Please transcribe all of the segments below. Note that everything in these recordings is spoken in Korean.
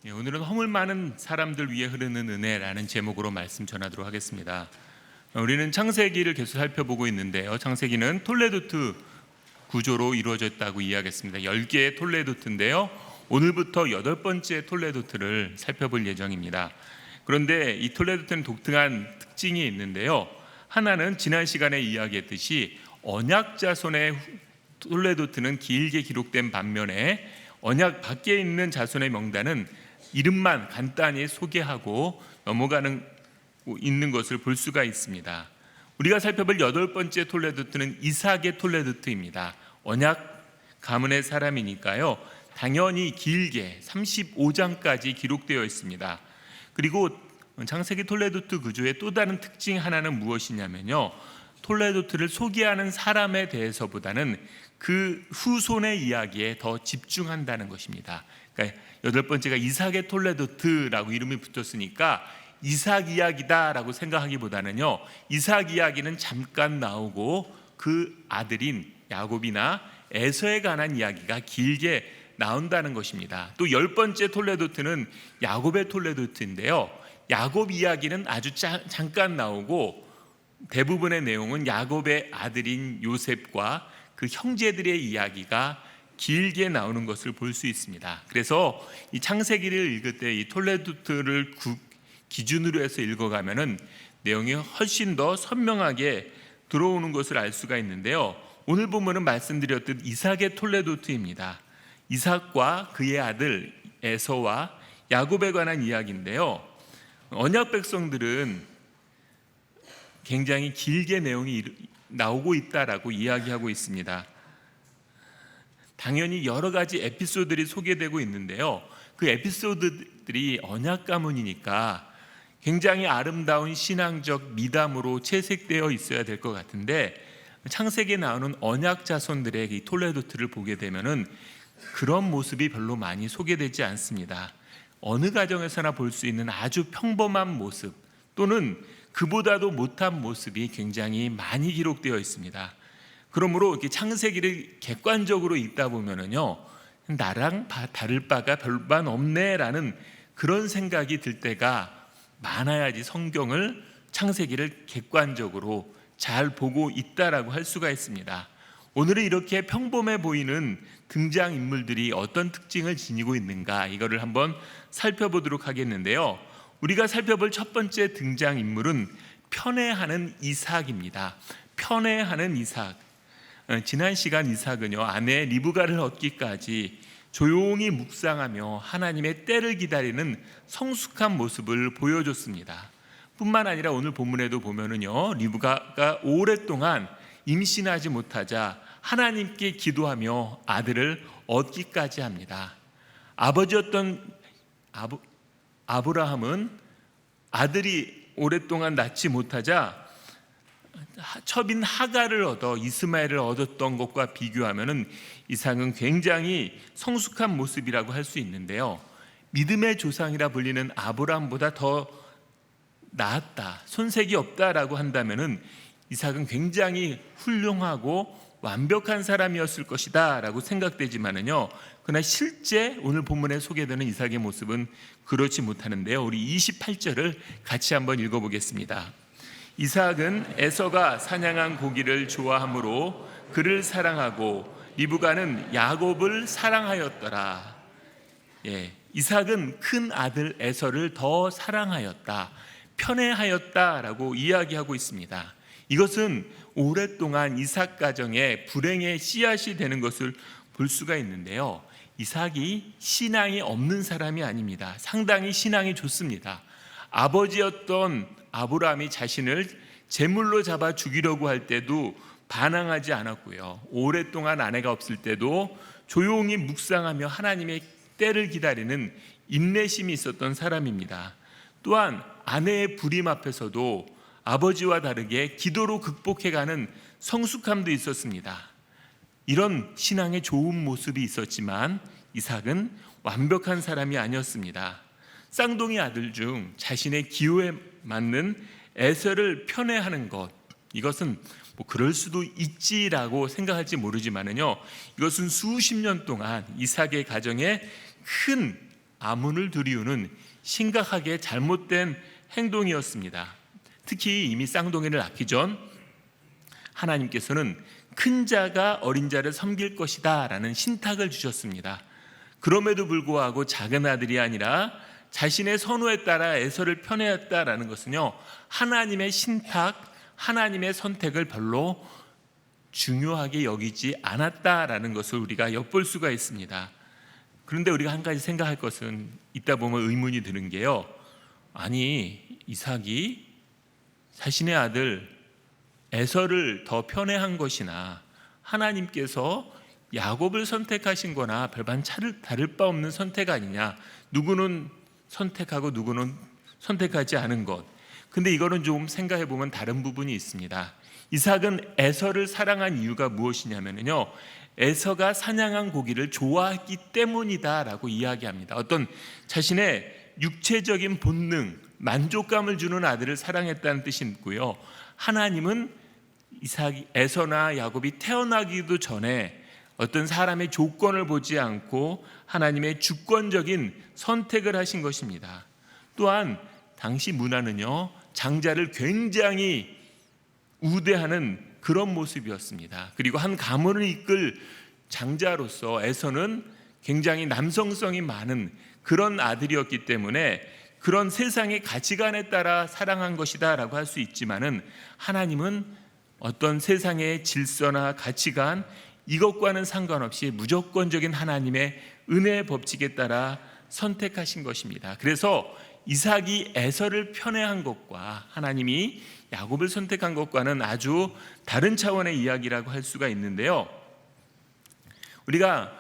오늘은 허물 많은 사람들 위해 흐르는 은혜라는 제목으로 말씀 전하도록 하겠습니다. 우리는 창세기를 계속 살펴보고 있는데요. 창세기는 톨레도트 구조로 이루어졌다고 이야기했습니다. 10개의 톨레도트인데요. 오늘부터 8번째 톨레도트를 살펴볼 예정입니다. 그런데 이 톨레도트는 독특한 특징이 있는데요. 하나는 지난 시간에 이야기했듯이 언약 자손의 톨레도트는 길게 기록된 반면에 언약 밖에 있는 자손의 명단은 이름만 간단히 소개하고 넘어가는 있는 것을 볼 수가 있습니다. 우리가 살펴볼 8번째 톨레도트는 이삭의 톨레도트입니다. 언약 가문의 사람이니까요. 당연히 길게 35장까지 기록되어 있습니다. 그리고 창세기 톨레도트 구조의 또 다른 특징 하나는 무엇이냐면요. 톨레도트를 소개하는 사람에 대해서보다는 그 후손의 이야기에 더 집중한다는 것입니다. 그러니까 8번째가 이삭의 톨레도트라고 이름이 붙었으니까 이삭 이야기다라고 생각하기보다는요, 이삭 이야기는 잠깐 나오고 그 아들인 야곱이나 에서에 관한 이야기가 길게 나온다는 것입니다. 또 10번째 톨레도트는 야곱의 톨레도트인데요, 야곱 이야기는 아주 잠깐 나오고 대부분의 내용은 야곱의 아들인 요셉과 그 형제들의 이야기가 길게 나오는 것을 볼 수 있습니다. 그래서 이 창세기를 읽을 때 이 톨레도트를 기준으로 해서 읽어가면은 내용이 훨씬 더 선명하게 들어오는 것을 알 수가 있는데요. 오늘 본문은 말씀드렸듯 이삭의 톨레도트입니다. 이삭과 그의 아들 에서와 야곱에 관한 이야기인데요. 언약 백성들은 굉장히 길게 내용이 나오고 있다라고 이야기하고 있습니다. 당연히 여러 가지 에피소드들이 소개되고 있는데요. 그 에피소드들이 언약 가문이니까 굉장히 아름다운 신앙적 미담으로 채색되어 있어야 될 것 같은데, 창세기에 나오는 언약 자손들의 이 톨레도트를 보게 되면은 그런 모습이 별로 많이 소개되지 않습니다. 어느 가정에서나 볼 수 있는 아주 평범한 모습 또는 그보다도 못한 모습이 굉장히 많이 기록되어 있습니다. 그러므로 이렇게 창세기를 객관적으로 읽다 보면은요, 나랑 다를 바가 별반 없네라는 그런 생각이 들 때가 많아야지 성경을, 창세기를 객관적으로 잘 보고 있다라고 할 수가 있습니다. 오늘은 이렇게 평범해 보이는 등장인물들이 어떤 특징을 지니고 있는가, 이거를 한번 살펴보도록 하겠는데요. 우리가 살펴볼 첫 번째 등장인물은 편애하는 이삭입니다. 편애하는 이삭. 지난 시간 이삭은요, 아내 리브가를 얻기까지 조용히 묵상하며 하나님의 때를 기다리는 성숙한 모습을 보여줬습니다. 뿐만 아니라 오늘 본문에도 보면은요, 리브가가 오랫동안 임신하지 못하자 하나님께 기도하며 아들을 얻기까지 합니다. 아버지였던 아브라함은 아들이 오랫동안 낳지 못하자 첩인 하갈을 얻어 이스마엘을 얻었던 것과 비교하면은 이삭은 굉장히 성숙한 모습이라고 할 수 있는데요. 믿음의 조상이라 불리는 아브라함보다 더 낫다, 손색이 없다라고 한다면은 이삭은 굉장히 훌륭하고 완벽한 사람이었을 것이다 라고 생각되지만은요, 그러나 실제 오늘 본문에 소개되는 이삭의 모습은 그렇지 못하는데요. 우리 28절을 같이 한번 읽어보겠습니다. 이삭은 에서가 사냥한 고기를 좋아하므로 그를 사랑하고 리브가는 야곱을 사랑하였더라. 이삭은 큰 아들 에서를 더 사랑하였다, 편애하였다라고 이야기하고 있습니다. 이것은 오랫동안 이삭 가정의 불행의 씨앗이 되는 것을 볼 수가 있는데요. 이삭이 신앙이 없는 사람이 아닙니다. 상당히 신앙이 좋습니다. 아버지였던 아브라함이 자신을 제물로 잡아 죽이려고 할 때도 반항하지 않았고요. 오랫동안 아내가 없을 때도 조용히 묵상하며 하나님의 때를 기다리는 인내심이 있었던 사람입니다. 또한 아내의 불임 앞에서도 아버지와 다르게 기도로 극복해가는 성숙함도 있었습니다. 이런 신앙의 좋은 모습이 있었지만 이삭은 완벽한 사람이 아니었습니다. 쌍둥이 아들 중 자신의 기호에 맞는 에서를 편애하는 것, 이것은 그럴 수도 있지라고 생각할지 모르지만은요, 이것은 수십 년 동안 이삭의 가정에 큰 아문을 들이우는 심각하게 잘못된 행동이었습니다. 특히 이미 쌍둥이를 낳기 전 하나님께서는 큰 자가 어린 자를 섬길 것이다 라는 신탁을 주셨습니다. 그럼에도 불구하고 작은 아들이 아니라 자신의 선호에 따라 에서를 편애했다라는 것은요, 하나님의 신탁, 하나님의 선택을 별로 중요하게 여기지 않았다라는 것을 우리가 엿볼 수가 있습니다. 그런데 우리가 한 가지 생각할 것은, 있다 보면 의문이 드는 게요, 아니 이삭이 자신의 아들 에서를 더 편애한 것이나 하나님께서 야곱을 선택하신 거나 별반 다를 바 없는 선택 아니냐, 누구는 선택하고 누구는 선택하지 않은 것. 근데 이거는 좀 생각해 보면 다른 부분이 있습니다. 이삭은 에서를 사랑한 이유가 무엇이냐면요, 에서가 사냥한 고기를 좋아했기 때문이다라고 이야기합니다. 어떤 자신의 육체적인 본능, 만족감을 주는 아들을 사랑했다는 뜻이 있고요, 하나님은 에서나 야곱이 태어나기도 전에 어떤 사람의 조건을 보지 않고 하나님의 주권적인 선택을 하신 것입니다. 또한 당시 문화는요, 장자를 굉장히 우대하는 그런 모습이었습니다. 그리고 한 가문을 이끌 장자로서 에서는 굉장히 남성성이 많은 그런 아들이었기 때문에 그런 세상의 가치관에 따라 사랑한 것이다 라고 할 수 있지만은, 하나님은 어떤 세상의 질서나 가치관, 이것과는 상관없이 무조건적인 하나님의 은혜의 법칙에 따라 선택하신 것입니다. 그래서 이삭이 에서를 편애한 것과 하나님이 야곱을 선택한 것과는 아주 다른 차원의 이야기라고 할 수가 있는데요, 우리가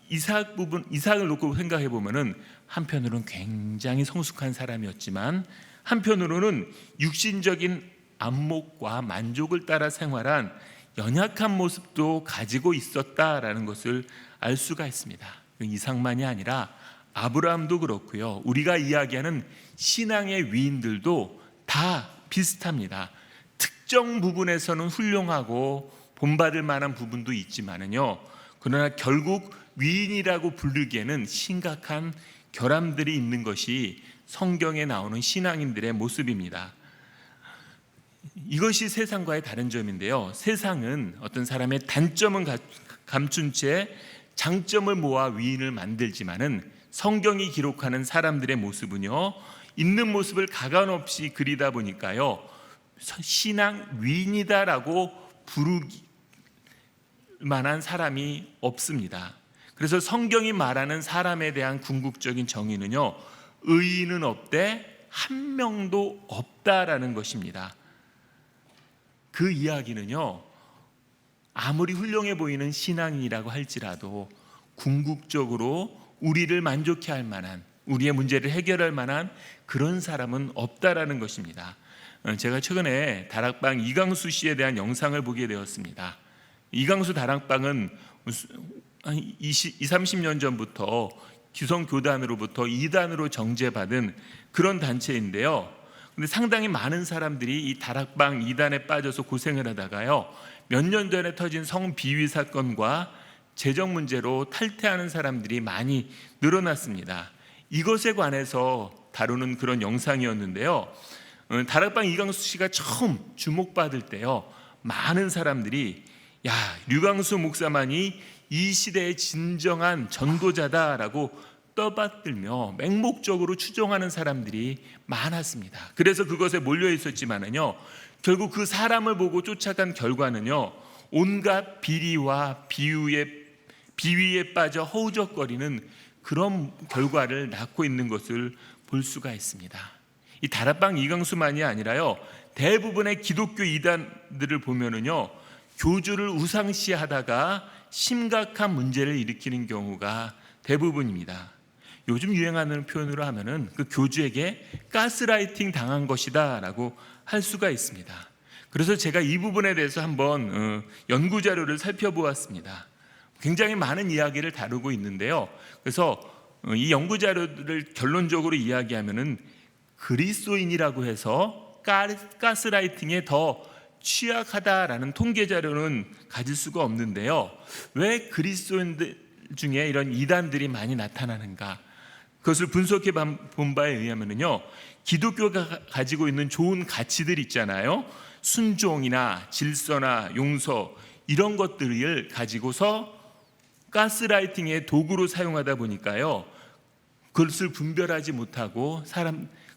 이삭을 놓고 생각해 보면은 한편으로는 굉장히 성숙한 사람이었지만 한편으로는 육신적인 안목과 만족을 따라 생활한 연약한 모습도 가지고 있었다라는 것을 알 수가 있습니다. 이삭만이 아니라 아브라함도 그렇고요, 우리가 이야기하는 신앙의 위인들도 다 비슷합니다. 특정 부분에서는 훌륭하고 본받을 만한 부분도 있지만은요, 그러나 결국 위인이라고 부르기에는 심각한 결함들이 있는 것이 성경에 나오는 신앙인들의 모습입니다. 이것이 세상과의 다른 점인데요, 세상은 어떤 사람의 단점은 감춘 채 장점을 모아 위인을 만들지만은 성경이 기록하는 사람들의 모습은요, 있는 모습을 가감없이 그리다 보니까요, 신앙 위인이다라고 부르기 만한 사람이 없습니다. 그래서 성경이 말하는 사람에 대한 궁극적인 정의는요, 의인은 없되 한 명도 없다라는 것입니다. 그 이야기는요, 아무리 훌륭해 보이는 신앙이라고 할지라도 궁극적으로 우리를 만족해 할 만한, 우리의 문제를 해결할 만한 그런 사람은 없다라는 것입니다. 제가 최근에 다락방 이강수 씨에 대한 영상을 보게 되었습니다. 이강수 다락방은 한 20-30년 전부터 기성교단으로부터 이단으로 정죄받은 그런 단체인데요, 근데 상당히 많은 사람들이 이 다락방 이단에 빠져서 고생을 하다가요, 몇 년 전에 터진 성비위 사건과 재정 문제로 탈퇴하는 사람들이 많이 늘어났습니다. 이것에 관해서 다루는 그런 영상이었는데요, 다락방 이강수 씨가 처음 주목받을 때요, 많은 사람들이 야, 류강수 목사만이 이 시대의 진정한 전도자다라고 떠받들며 맹목적으로 추종하는 사람들이 많았습니다. 그래서 그것에 몰려 있었지만은요, 결국 그 사람을 보고 쫓아간 결과는요, 온갖 비리와 비위에 빠져 허우적거리는 그런 결과를 낳고 있는 것을 볼 수가 있습니다. 이 다락방 이강수만이 아니라요, 대부분의 기독교 이단들을 보면은요, 교주를 우상시하다가 심각한 문제를 일으키는 경우가 대부분입니다. 요즘 유행하는 표현으로 하면은 그 교주에게 가스라이팅 당한 것이다 라고 할 수가 있습니다. 그래서 제가 이 부분에 대해서 한번 연구 자료를 살펴보았습니다. 굉장히 많은 이야기를 다루고 있는데요, 그래서 이 연구 자료를 결론적으로 이야기하면은 그리스도인이라고 해서 가스라이팅에 더 취약하다라는 통계 자료는 가질 수가 없는데요, 왜 그리스도인들 중에 이런 이단들이 많이 나타나는가? 그것을 분석해 본 바에 의하면요, 기독교가 가지고 있는 좋은 가치들 있잖아요. 순종이나 질서나 용서, 이런 것들을 가지고서 가스라이팅의 도구로 사용하다 보니까요, 그것을 분별하지 못하고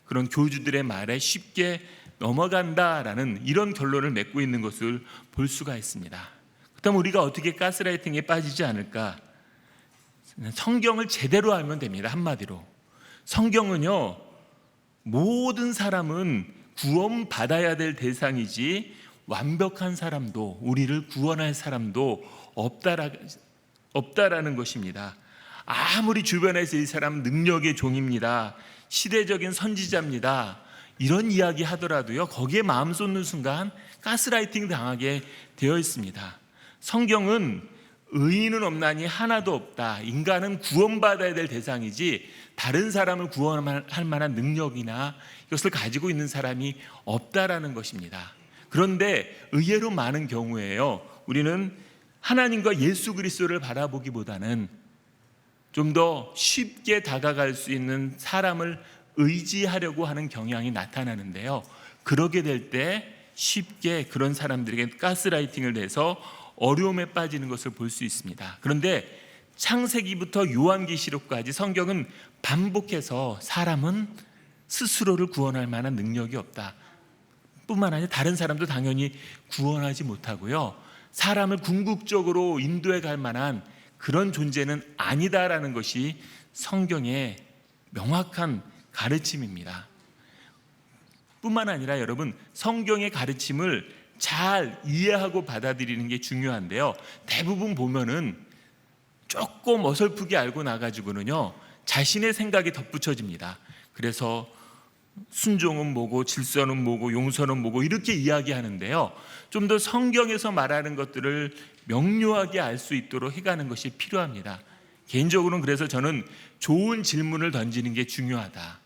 그런 교주들의 말에 쉽게 넘어간다라는 이런 결론을 맺고 있는 것을 볼 수가 있습니다. 그렇다면 우리가 어떻게 가스라이팅에 빠지지 않을까? 성경을 제대로 알면 됩니다. 한마디로 성경은요, 모든 사람은 구원받아야 될 대상이지 완벽한 사람도, 우리를 구원할 사람도 없다라는 것입니다. 아무리 주변에서 이 사람 능력의 종입니다, 시대적인 선지자입니다, 이런 이야기 하더라도요, 거기에 마음 쏟는 순간 가스라이팅 당하게 되어 있습니다. 성경은 의인은 없나니 하나도 없다, 인간은 구원받아야 될 대상이지 다른 사람을 구원할 만한 능력이나 이것을 가지고 있는 사람이 없다라는 것입니다. 그런데 의외로 많은 경우에요, 우리는 하나님과 예수 그리스도를 바라보기보다는 좀 더 쉽게 다가갈 수 있는 사람을 의지하려고 하는 경향이 나타나는데요, 그러게 될 때 쉽게 그런 사람들에게 가스라이팅을 해서 어려움에 빠지는 것을 볼 수 있습니다. 그런데 창세기부터 요한계시록까지 성경은 반복해서 사람은 스스로를 구원할 만한 능력이 없다, 뿐만 아니라 다른 사람도 당연히 구원하지 못하고요, 사람을 궁극적으로 인도해 갈 만한 그런 존재는 아니다라는 것이 성경의 명확한 가르침입니다. 뿐만 아니라 여러분, 성경의 가르침을 잘 이해하고 받아들이는 게 중요한데요, 대부분 보면은 조금 어설프게 알고 나가지고는요, 자신의 생각이 덧붙여집니다. 그래서 순종은 뭐고 질서는 뭐고 용서는 뭐고 이렇게 이야기하는데요, 좀 더 성경에서 말하는 것들을 명료하게 알 수 있도록 해가는 것이 필요합니다. 개인적으로는 그래서 저는 좋은 질문을 던지는 게 중요하다.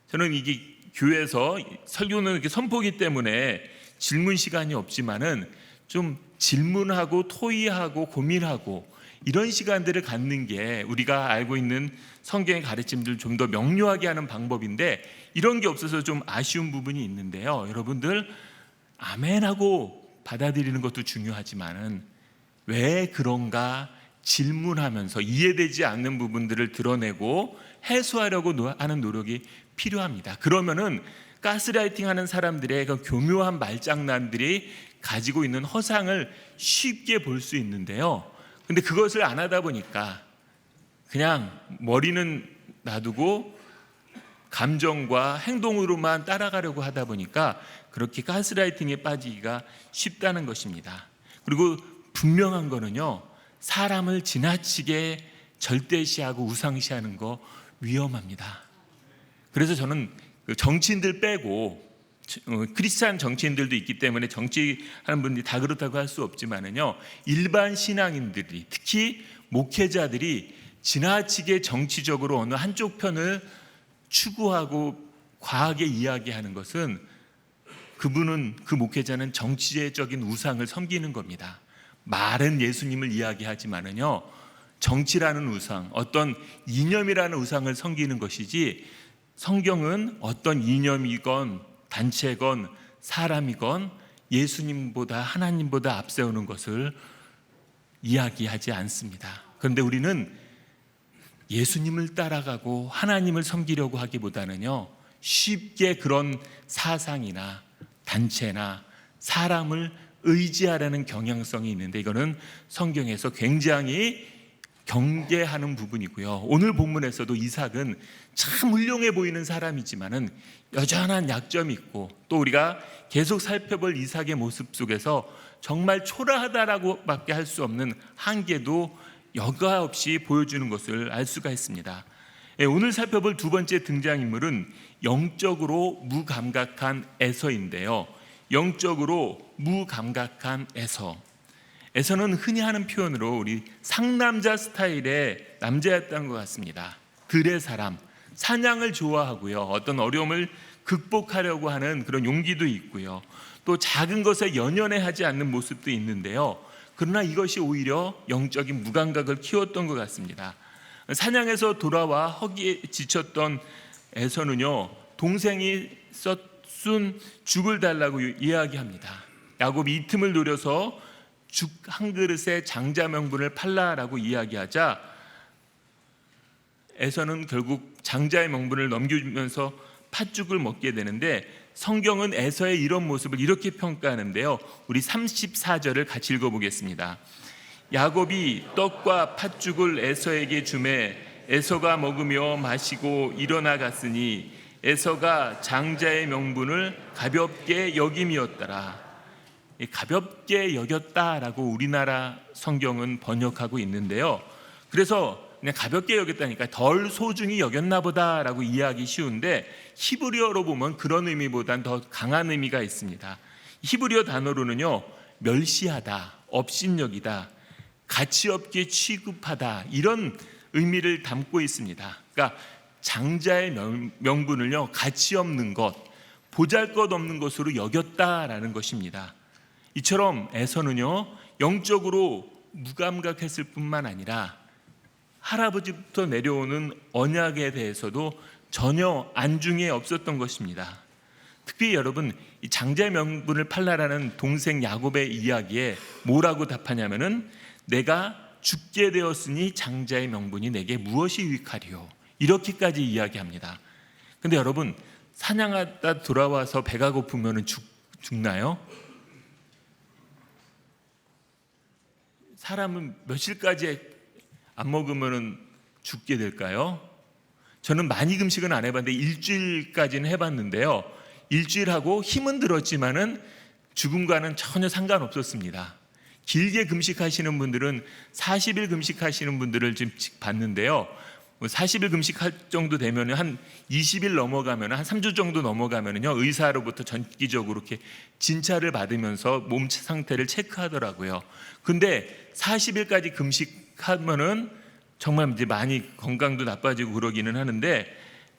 저는 이게 교회에서 설교는 이렇게 선포기 때문에 질문 시간이 없지만은 좀 질문하고 토의하고 고민하고 이런 시간들을 갖는 게 우리가 알고 있는 성경의 가르침들을 좀 더 명료하게 하는 방법인데, 이런 게 없어서 좀 아쉬운 부분이 있는데요, 여러분들 아멘하고 받아들이는 것도 중요하지만은 왜 그런가 질문하면서 이해되지 않는 부분들을 드러내고 해소하려고 하는 노력이 필요합니다. 그러면은 가스라이팅 하는 사람들의 그 교묘한 말장난들이 가지고 있는 허상을 쉽게 볼 수 있는데요, 근데 그것을 안 하다 보니까 그냥 머리는 놔두고 감정과 행동으로만 따라가려고 하다 보니까 그렇게 가스라이팅에 빠지기가 쉽다는 것입니다. 그리고 분명한 거는요, 사람을 지나치게 절대시하고 우상시하는 거 위험합니다. 그래서 저는 정치인들 빼고, 크리스찬 정치인들도 있기 때문에 정치하는 분들이 다 그렇다고 할 수 없지만은요, 일반 신앙인들이, 특히 목회자들이 지나치게 정치적으로 어느 한쪽 편을 추구하고 과하게 이야기하는 것은 그 목회자는 정치적인 우상을 섬기는 겁니다. 말은 예수님을 이야기하지만은요, 정치라는 우상, 어떤 이념이라는 우상을 섬기는 것이지, 성경은 어떤 이념이건 단체건 사람이건 예수님보다 하나님보다 앞세우는 것을 이야기하지 않습니다. 그런데 우리는 예수님을 따라가고 하나님을 섬기려고 하기보다는요, 쉽게 그런 사상이나 단체나 사람을 의지하려는 경향성이 있는데, 이거는 성경에서 굉장히 경계하는 부분이고요. 오늘 본문에서도 이삭은 참 훌륭해 보이는 사람이지만은 여전한 약점이 있고, 또 우리가 계속 살펴볼 이삭의 모습 속에서 정말 초라하다라고밖에 할 수 없는 한계도 여과 없이 보여주는 것을 알 수가 있습니다. 오늘 살펴볼 두 번째 등장인물은 영적으로 무감각한 에서인데요, 영적으로 무감각한 에서. 에서는 흔히 하는 표현으로 우리 상남자 스타일의 남자였던 것 같습니다. 들의 사람, 사냥을 좋아하고요, 어떤 어려움을 극복하려고 하는 그런 용기도 있고요, 또 작은 것에 연연해하지 않는 모습도 있는데요, 그러나 이것이 오히려 영적인 무감각을 키웠던 것 같습니다. 사냥에서 돌아와 허기에 지쳤던 에서는요, 동생이 써준 죽을 달라고 이야기합니다. 야곱이 이 틈을 노려서 죽 한 그릇에 장자 명분을 팔라라고 이야기하자 에서는 결국 장자의 명분을 넘겨주면서 팥죽을 먹게 되는데, 성경은 에서의 이런 모습을 이렇게 평가하는데요. 우리 34절을 같이 읽어보겠습니다. 야곱이 떡과 팥죽을 에서에게 주매 에서가 먹으며 마시고 일어나 갔으니 에서가 장자의 명분을 가볍게 여김이었더라. 가볍게 여겼다라고 우리나라 성경은 번역하고 있는데요. 그래서 그냥 가볍게 여겼다니까 덜 소중히 여겼나 보다라고 이해하기 쉬운데, 히브리어로 보면 그런 의미보단 더 강한 의미가 있습니다. 히브리어 단어로는요, 멸시하다, 업신여기다, 가치없게 취급하다, 이런 의미를 담고 있습니다. 그러니까 장자의 명분을요, 가치 없는 것, 보잘것없는 것으로 여겼다라는 것입니다. 이처럼 에서는요, 영적으로 무감각했을 뿐만 아니라 할아버지부터 내려오는 언약에 대해서도 전혀 안중에 없었던 것입니다. 특히 여러분, 이 장자의 명분을 팔라라는 동생 야곱의 이야기에 뭐라고 답하냐면은, 내가 죽게 되었으니 장자의 명분이 내게 무엇이 유익하리요, 이렇게까지 이야기합니다. 근데 여러분, 사냥하다 돌아와서 배가 고프면 죽나요? 사람은 며칠까지 안 먹으면 죽게 될까요? 저는 많이 금식은 안 해봤는데 일주일까지는 해봤는데요, 일주일하고 힘은 들었지만은 죽음과는 전혀 상관없었습니다. 길게 금식하시는 분들은 40일 금식하시는 분들을 지금 봤는데요, 40일 금식할 정도 되면 한 20일 넘어가면, 한 3주 정도 넘어가면요, 의사로부터 정기적으로 이렇게 진찰을 받으면서 몸 상태를 체크하더라고요. 근데 40일까지 금식하면은 정말 이제 많이 건강도 나빠지고 그러기는 하는데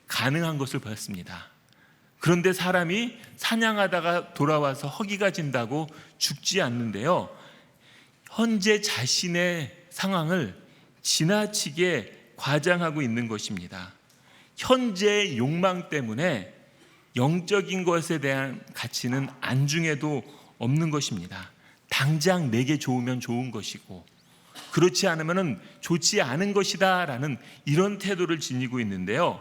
가능한 것을 봤습니다. 그런데 사람이 사냥하다가 돌아와서 허기가 진다고 죽지 않는데요, 현재 자신의 상황을 지나치게 과장하고 있는 것입니다. 현재의 욕망 때문에 영적인 것에 대한 가치는 안중에도 없는 것입니다. 당장 내게 좋으면 좋은 것이고 그렇지 않으면 좋지 않은 것이다 라는 이런 태도를 지니고 있는데요,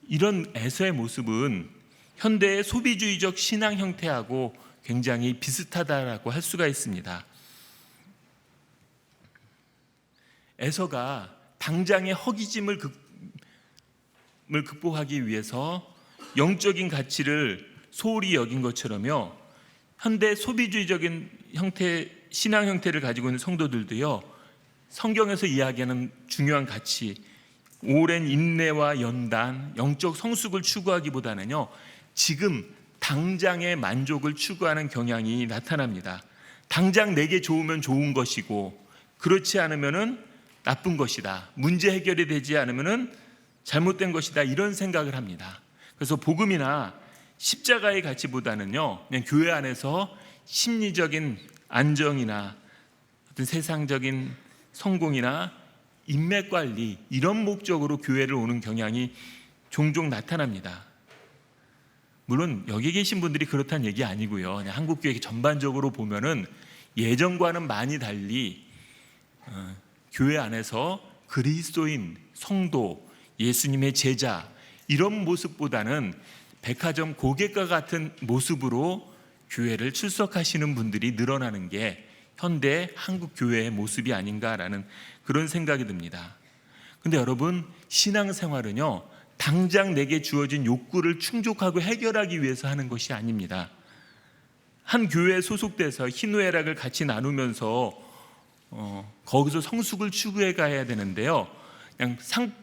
이런 에서의 모습은 현대의 소비주의적 신앙 형태하고 굉장히 비슷하다라고 할 수가 있습니다. 에서가 당장의 허기짐을 극복하기 위해서 영적인 가치를 소홀히 여긴 것처럼요, 현대 소비주의적인 형태, 신앙 형태를 가지고 있는 성도들도요, 성경에서 이야기하는 중요한 가치, 오랜 인내와 연단, 영적 성숙을 추구하기보다는요, 지금 당장의 만족을 추구하는 경향이 나타납니다. 당장 내게 좋으면 좋은 것이고 그렇지 않으면은 나쁜 것이다, 문제 해결이 되지 않으면은 잘못된 것이다, 이런 생각을 합니다. 그래서 복음이나 십자가의 가치보다는요, 그냥 교회 안에서 심리적인 안정이나 어떤 세상적인 성공이나 인맥 관리, 이런 목적으로 교회를 오는 경향이 종종 나타납니다. 물론 여기 계신 분들이 그렇다는 얘기 아니고요, 그냥 한국 교회 전반적으로 보면은 예전과는 많이 달리 교회 안에서 그리스도인, 성도, 예수님의 제자, 이런 모습보다는 백화점 고객과 같은 모습으로 교회를 출석하시는 분들이 늘어나는 게 현대 한국 교회의 모습이 아닌가라는 그런 생각이 듭니다. 근데 여러분, 신앙생활은요, 당장 내게 주어진 욕구를 충족하고 해결하기 위해서 하는 것이 아닙니다. 한 교회에 소속돼서 희노애락을 같이 나누면서 거기서 성숙을 추구해 가야 되는데요, 그냥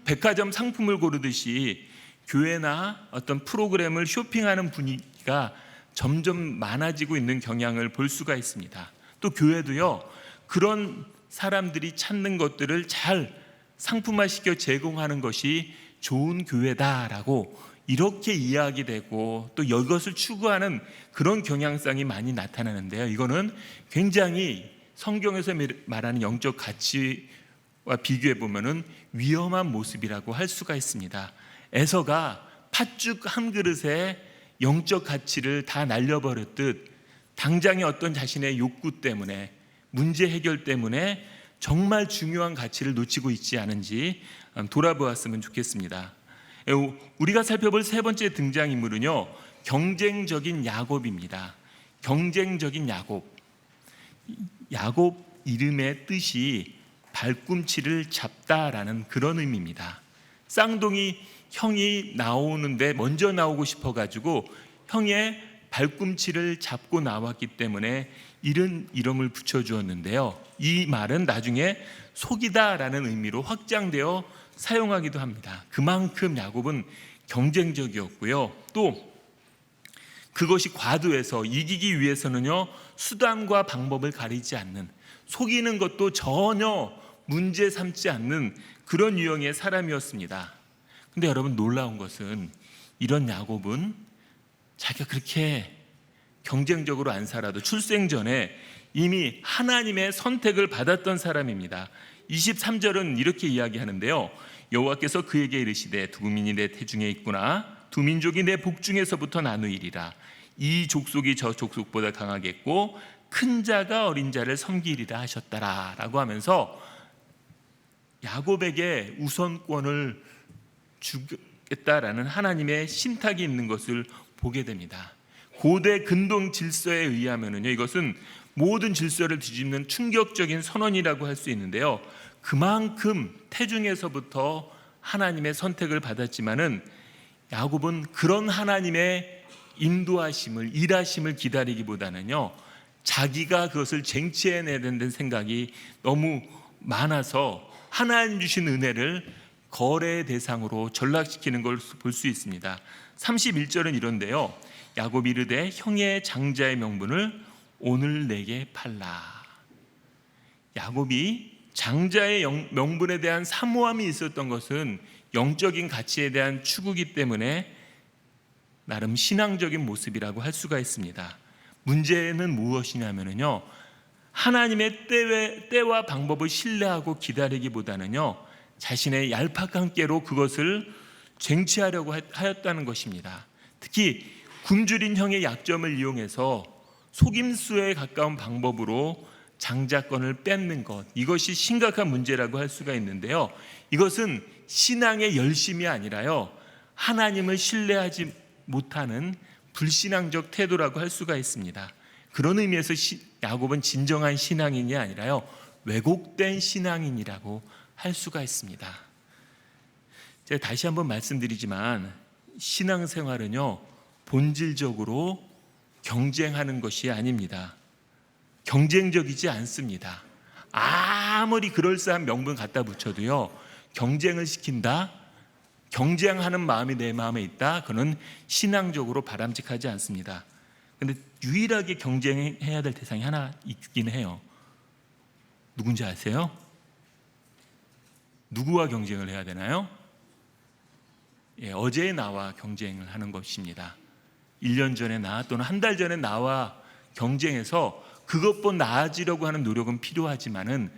백화점 상품을 고르듯이 교회나 어떤 프로그램을 쇼핑하는 분위기가 점점 많아지고 있는 경향을 볼 수가 있습니다. 또 교회도요, 그런 사람들이 찾는 것들을 잘 상품화시켜 제공하는 것이 좋은 교회다라고 이렇게 이야기되고 또 이것을 추구하는 그런 경향성이 많이 나타나는데요, 이거는 굉장히 성경에서 말하는 영적 가치와 비교해 보면은 위험한 모습이라고 할 수가 있습니다. 에서가 팥죽 한 그릇에 영적 가치를 다 날려버렸듯 당장의 어떤 자신의 욕구 때문에, 문제 해결 때문에 정말 중요한 가치를 놓치고 있지 않은지 돌아보았으면 좋겠습니다. 우리가 살펴볼 세 번째 등장인물은요, 경쟁적인 야곱입니다. 경쟁적인 야곱. 야곱 이름의 뜻이 발꿈치를 잡다라는 그런 의미입니다. 쌍둥이 형이 나오는데 먼저 나오고 싶어가지고 형의 발꿈치를 잡고 나왔기 때문에 이런 이름을 붙여주었는데요. 이 말은 나중에 속이다라는 의미로 확장되어 사용하기도 합니다. 그만큼 야곱은 경쟁적이었고요. 또 그것이 과도해서 이기기 위해서는요, 수단과 방법을 가리지 않는, 속이는 것도 전혀 문제 삼지 않는 그런 유형의 사람이었습니다. 근데 여러분, 놀라운 것은 이런 야곱은 자기가 그렇게 경쟁적으로 안 살아도 출생 전에 이미 하나님의 선택을 받았던 사람입니다. 23절은 이렇게 이야기하는데요, 여호와께서 그에게 이르시되 두 민이 내 태중에 있구나. 두 민족이 내 복중에서부터 나누이리라. 이 족속이 저 족속보다 강하겠고 큰 자가 어린 자를 섬기리라 하셨더라 라고 하면서 야곱에게 우선권을 주겠다라는 하나님의 신탁이 있는 것을 보게 됩니다. 고대 근동 질서에 의하면요, 이것은 모든 질서를 뒤집는 충격적인 선언이라고 할 수 있는데요, 그만큼 태중에서부터 하나님의 선택을 받았지만은 야곱은 그런 하나님의 인도하심을, 일하심을 기다리기보다는요, 자기가 그것을 쟁취해내야 된다는 생각이 너무 많아서 하나님 주신 은혜를 거래의 대상으로 전락시키는 걸 볼 수 있습니다. 31절은 이런데요, 야곱이 이르되 형의 장자의 명분을 오늘 내게 팔라. 야곱이 장자의 명분에 대한 사모함이 있었던 것은 영적인 가치에 대한 추구이기 때문에 나름 신앙적인 모습이라고 할 수가 있습니다. 문제는 무엇이냐면요, 하나님의 때와 방법을 신뢰하고 기다리기보다는요, 자신의 얄팍한 깨로 그것을 쟁취하려고 하였다는 것입니다. 특히 굶주린 형의 약점을 이용해서 속임수에 가까운 방법으로 장자권을 뺏는 것, 이것이 심각한 문제라고 할 수가 있는데요, 이것은 신앙의 열심이 아니라요, 하나님을 신뢰하지 못하는 불신앙적 태도라고 할 수가 있습니다. 그런 의미에서 야곱은 진정한 신앙인이 아니라요, 왜곡된 신앙인이라고 할 수가 있습니다. 제가 다시 한번 말씀드리지만 신앙생활은요, 본질적으로 경쟁하는 것이 아닙니다. 경쟁적이지 않습니다. 아무리 그럴싸한 명분 갖다 붙여도요, 경쟁을 시킨다, 경쟁하는 마음이 내 마음에 있다, 그는 신앙적으로 바람직하지 않습니다. 그런데 유일하게 경쟁해야 될 대상이 하나 있긴 해요. 누군지 아세요? 누구와 경쟁을 해야 되나요? 어제의 나와 경쟁을 하는 것입니다. 1년 전에 나, 또는 한 달 전에 나와 경쟁해서 그것보다 나아지려고 하는 노력은 필요하지만은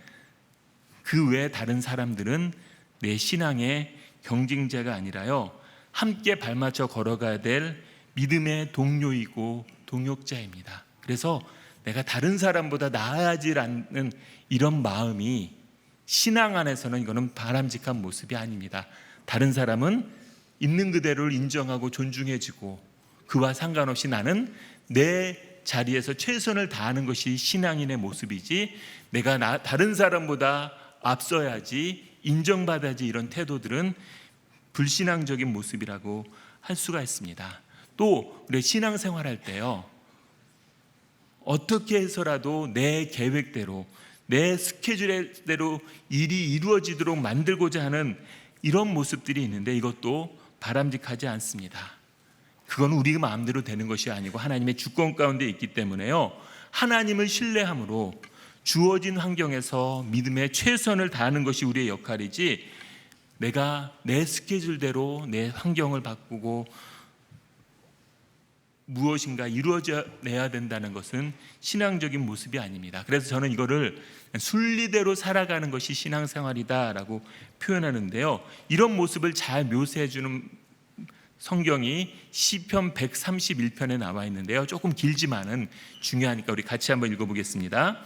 그 외에 다른 사람들은 내 신앙의 경쟁자가 아니라요, 함께 발맞춰 걸어가야 될 믿음의 동료이고 동역자입니다. 그래서 내가 다른 사람보다 나아지지 않는 이런 마음이 신앙 안에서는 이거는 바람직한 모습이 아닙니다. 다른 사람은 있는 그대로를 인정하고 존중해주고 그와 상관없이 나는 내 자리에서 최선을 다하는 것이 신앙인의 모습이지, 내가 다른 사람보다 앞서야지, 인정받아야지, 이런 태도들은 불신앙적인 모습이라고 할 수가 있습니다. 또 우리 신앙생활할 때요, 어떻게 해서라도 내 계획대로, 내 스케줄대로 일이 이루어지도록 만들고자 하는 이런 모습들이 있는데 이것도 바람직하지 않습니다. 그건 우리 마음대로 되는 것이 아니고 하나님의 주권 가운데 있기 때문에요, 하나님을 신뢰함으로 주어진 환경에서 믿음의 최선을 다하는 것이 우리의 역할이지, 내가 내 스케줄대로 내 환경을 바꾸고 무엇인가 이루어져내야 된다는 것은 신앙적인 모습이 아닙니다. 그래서 저는 이거를 순리대로 살아가는 것이 신앙생활이다라고 표현하는데요. 이런 모습을 잘 묘사해 주는 성경이 시편 131편에 나와 있는데요. 조금 길지만은 중요하니까 우리 같이 한번 읽어보겠습니다.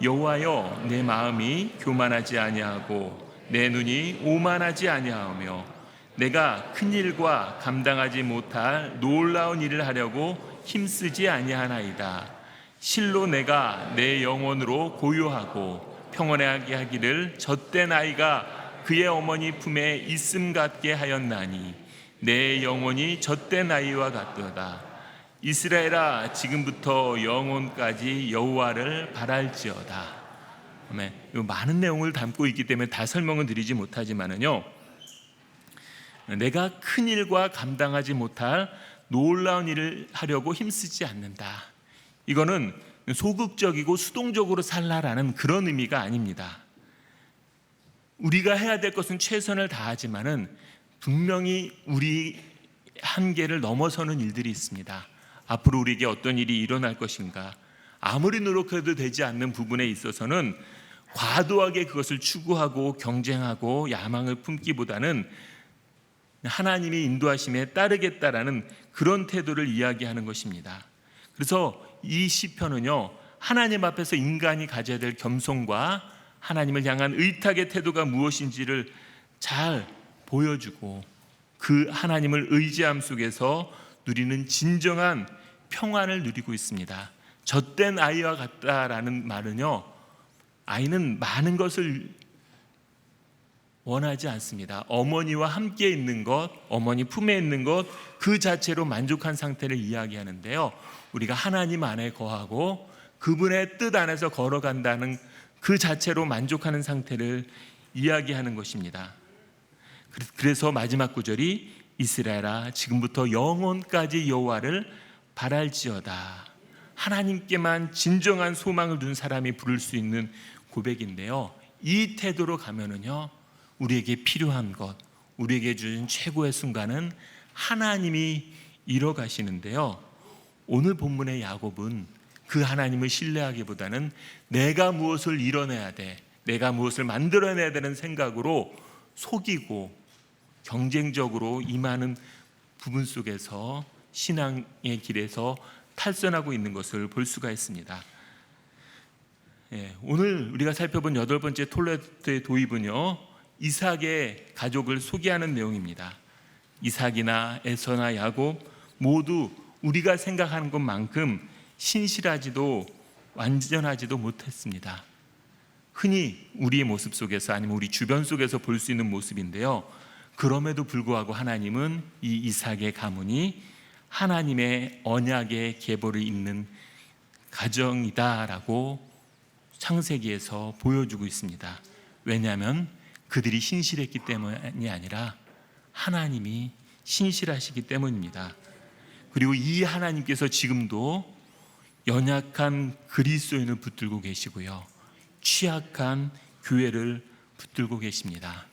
여호와여, 내 마음이 교만하지 아니하고 내 눈이 오만하지 아니하며 내가 큰 일과 감당하지 못할 놀라운 일을 하려고 힘쓰지 아니하나이다. 실로 내가 내 영혼으로 고요하고 평온하게 하기를 젖된 아이가 그의 어머니 품에 있음 같게 하였나니 내 영혼이 젖된 아이와 같도다. 이스라엘아, 지금부터 영혼까지 여호와를 바랄지어다. 아멘. 많은 내용을 담고 있기 때문에 다 설명은 드리지 못하지만은요, 내가 큰 일과 감당하지 못할 놀라운 일을 하려고 힘쓰지 않는다. 이거는 소극적이고 수동적으로 살라라는 그런 의미가 아닙니다. 우리가 해야 될 것은 최선을 다하지만은 분명히 우리 한계를 넘어서는 일들이 있습니다. 앞으로 우리에게 어떤 일이 일어날 것인가, 아무리 노력해도 되지 않는 부분에 있어서는 과도하게 그것을 추구하고 경쟁하고 야망을 품기보다는 하나님이 인도하심에 따르겠다라는 그런 태도를 이야기하는 것입니다. 그래서 이 시편은요, 하나님 앞에서 인간이 가져야 될 겸손과 하나님을 향한 의탁의 태도가 무엇인지를 잘 보여주고 그 하나님을 의지함 속에서 누리는 진정한 평안을 누리고 있습니다. 젖된 아이와 같다라는 말은요, 아이는 많은 것을 원하지 않습니다. 어머니와 함께 있는 것, 어머니 품에 있는 것, 그 자체로 만족한 상태를 이야기하는데요, 우리가 하나님 안에 거하고 그분의 뜻 안에서 걸어간다는 그 자체로 만족하는 상태를 이야기하는 것입니다. 그래서 마지막 구절이 이스라엘아, 지금부터 영혼까지 여호와를 바랄지어다. 하나님께만 진정한 소망을 둔 사람이 부를 수 있는 고백인데요, 이 태도로 가면은요, 우리에게 필요한 것, 우리에게 주신 최고의 순간은 하나님이 이뤄가시는데요, 오늘 본문의 야곱은 그 하나님을 신뢰하기보다는 내가 무엇을 이뤄내야 돼, 내가 무엇을 만들어내야 되는 생각으로 속이고 경쟁적으로 임하는 부분 속에서 신앙의 길에서 탈선하고 있는 것을 볼 수가 있습니다. 오늘 우리가 살펴본 8번째 톨레도의 도입은요, 이삭의 가족을 소개하는 내용입니다. 이삭이나 에서나 야곱 모두 우리가 생각하는 것만큼 신실하지도 완전하지도 못했습니다. 흔히 우리의 모습 속에서 아니면 우리 주변 속에서 볼 수 있는 모습인데요, 그럼에도 불구하고 하나님은 이 이삭의 가문이 하나님의 언약의 계보를 잇는 가정이다라고 창세기에서 보여주고 있습니다. 왜냐하면 그들이 신실했기 때문이 아니라 하나님이 신실하시기 때문입니다. 그리고 이 하나님께서 지금도 연약한 그리스도인을 붙들고 계시고요, 취약한 교회를 붙들고 계십니다.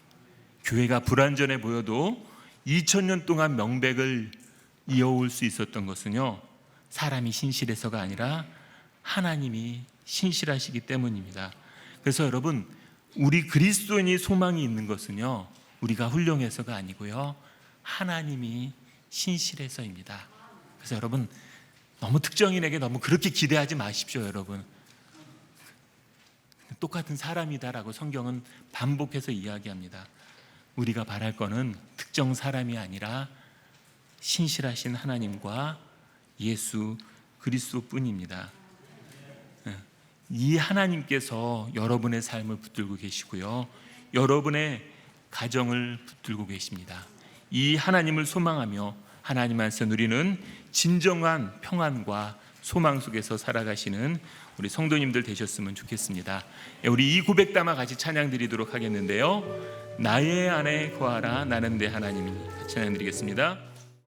교회가 불완전해 보여도 2000년 동안 명백을 이어올 수 있었던 것은요, 사람이 신실해서가 아니라 하나님이 신실하시기 때문입니다. 그래서 여러분, 우리 그리스도인이 소망이 있는 것은요, 우리가 훌륭해서가 아니고요, 하나님이 신실해서입니다. 그래서 여러분, 너무 특정인에게 너무 그렇게 기대하지 마십시오. 여러분, 똑같은 사람이다라고 성경은 반복해서 이야기합니다. 우리가 바랄 거는 특정 사람이 아니라 신실하신 하나님과 예수 그리스도뿐입니다. 이 하나님께서 여러분의 삶을 붙들고 계시고요, 여러분의 가정을 붙들고 계십니다. 이 하나님을 소망하며 하나님 안에서 누리는 진정한 평안과 소망 속에서 살아가시는 우리 성도님들 되셨으면 좋겠습니다. 우리 이 고백 담아 같이 찬양 드리도록 하겠는데요, 나의 안에 거하라 나는 내 하나님이니, 찬양 드리겠습니다.